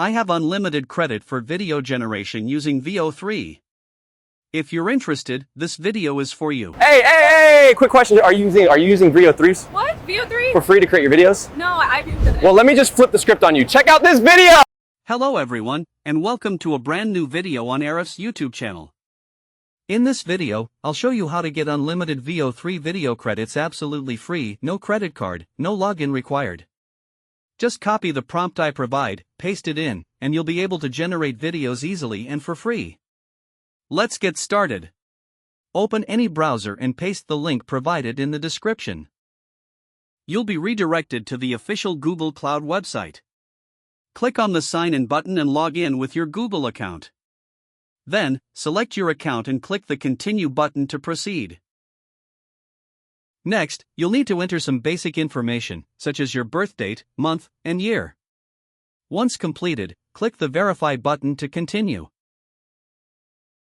I have unlimited credit for video generation using VO3. If you're interested, this video is for you. Hey! Quick question. Are you using VO3s? What? VO3? For free to create your videos? No, I've used it. Well, let me just flip the script on you. Check out this video! Hello everyone, and welcome to a brand new video on Arif's YouTube channel. In this video, I'll show you how to get unlimited VO3 video credits absolutely free, no credit card, no login required. Just copy the prompt I provide, paste it in, and you'll be able to generate videos easily and for free. Let's get started. Open any browser and paste the link provided in the description. You'll be redirected to the official Google Cloud website. Click on the Sign In button and log in with your Google account. Then, select your account and click the Continue button to proceed. Next, you'll need to enter some basic information, such as your birth date, month, and year. Once completed, click the Verify button to continue.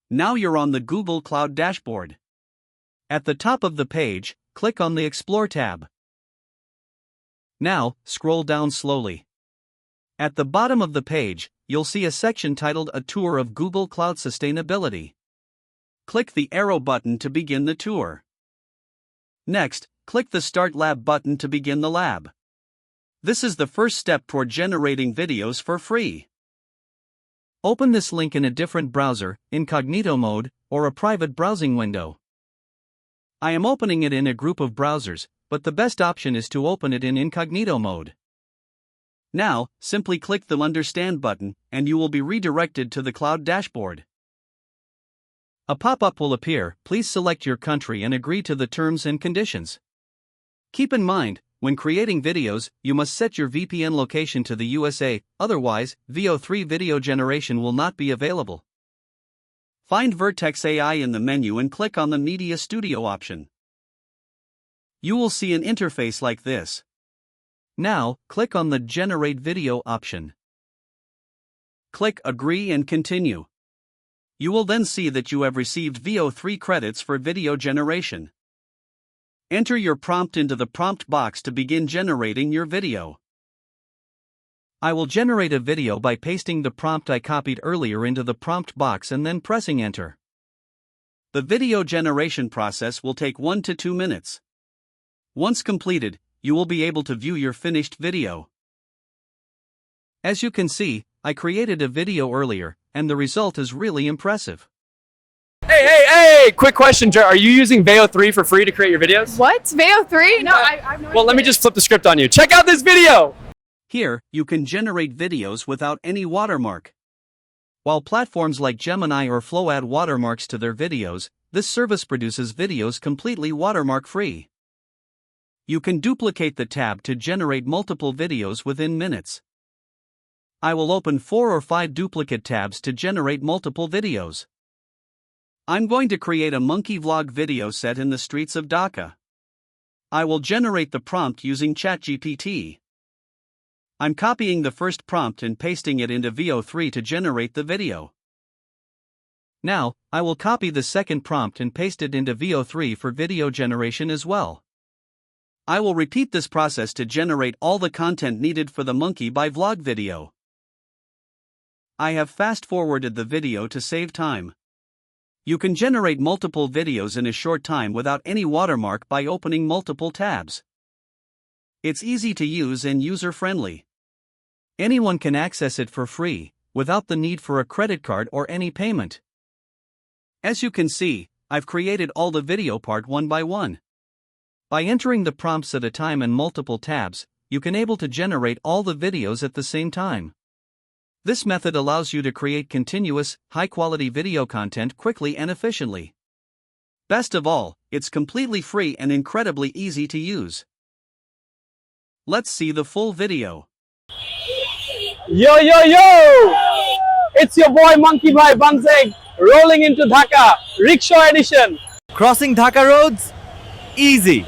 Now you're on the Google Cloud dashboard. At the top of the page, click on the Explore tab. Now, scroll down slowly. At the bottom of the page, you'll see a section titled A Tour of Google Cloud Sustainability. Click the arrow button to begin the tour. Next, click the Start Lab button to begin the lab. This is the first step toward generating videos for free. Open this link in a different browser, incognito mode, or a private browsing window. I am opening it in a group of browsers, but the best option is to open it in incognito mode. Now, simply click the Understand button, and you will be redirected to the cloud dashboard. A pop-up will appear. Please select your country and agree to the terms and conditions. Keep in mind, when creating videos, you must set your VPN location to the USA, otherwise, VO3 video generation will not be available. Find Vertex AI in the menu and click on the Media Studio option. You will see an interface like this. Now, click on the Generate Video option. Click Agree and Continue. You will then see that you have received VO3 credits for video generation. Enter your prompt into the prompt box to begin generating your video. I will generate a video by pasting the prompt I copied earlier into the prompt box and then pressing Enter. The video generation process will take 1 to 2 minutes. Once completed, you will be able to view your finished video. As you can see, I created a video earlier, and the result is really impressive. Hey! Quick question. Are you using VO3 for free to create your videos? What? VO3? No, I've no Well, let me just flip the script on you. Check out this video! Here, you can generate videos without any watermark. While platforms like Gemini or Flow add watermarks to their videos, this service produces videos completely watermark-free. You can duplicate the tab to generate multiple videos within minutes. I will open 4 or 5 duplicate tabs to generate multiple videos. I'm going to create a monkey vlog video set in the streets of Dhaka. I will generate the prompt using ChatGPT. I'm copying the first prompt and pasting it into VO3 to generate the video. Now, I will copy the second prompt and paste it into VO3 for video generation as well. I will repeat this process to generate all the content needed for the monkey by vlog video. I have fast-forwarded the video to save time. You can generate multiple videos in a short time without any watermark by opening multiple tabs. It's easy to use and user-friendly. Anyone can access it for free, without the need for a credit card or any payment. As you can see, I've created all the video part one by one. By entering the prompts at a time in multiple tabs, you can able to generate all the videos at the same time. This method allows you to create continuous, high-quality video content quickly and efficiently. Best of all, it's completely free and incredibly easy to use. Let's see the full video. Yo! It's your boy Monkey Bhai Banseg rolling into Dhaka, Rickshaw edition. Crossing Dhaka roads? Easy.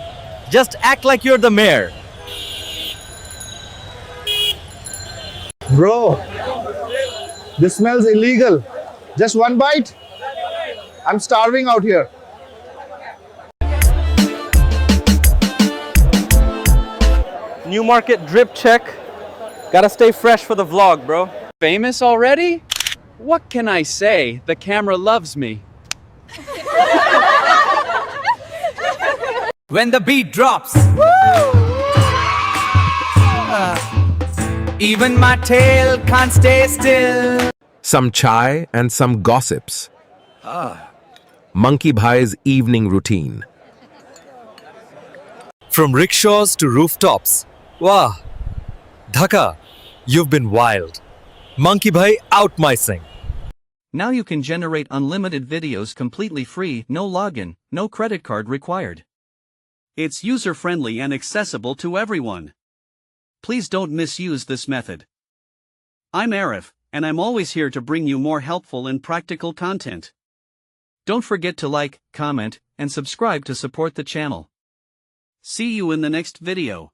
Just act like you're the mayor. Bro, this smells illegal. Just one bite? I'm starving out here. New Market drip check. Gotta stay fresh for the vlog, bro. Famous already? What can I say? The camera loves me. When the beat drops, even my tail can't stay still. Some chai and some gossips. Monkey Bhai's evening routine. From rickshaws to rooftops. Wow. Dhaka, you've been wild. Monkey Bhai outmicing. Now you can generate unlimited videos completely free, no login, no credit card required. It's user-friendly and accessible to everyone. Please don't misuse this method. I'm Arif, and I'm always here to bring you more helpful and practical content. Don't forget to like, comment, and subscribe to support the channel. See you in the next video.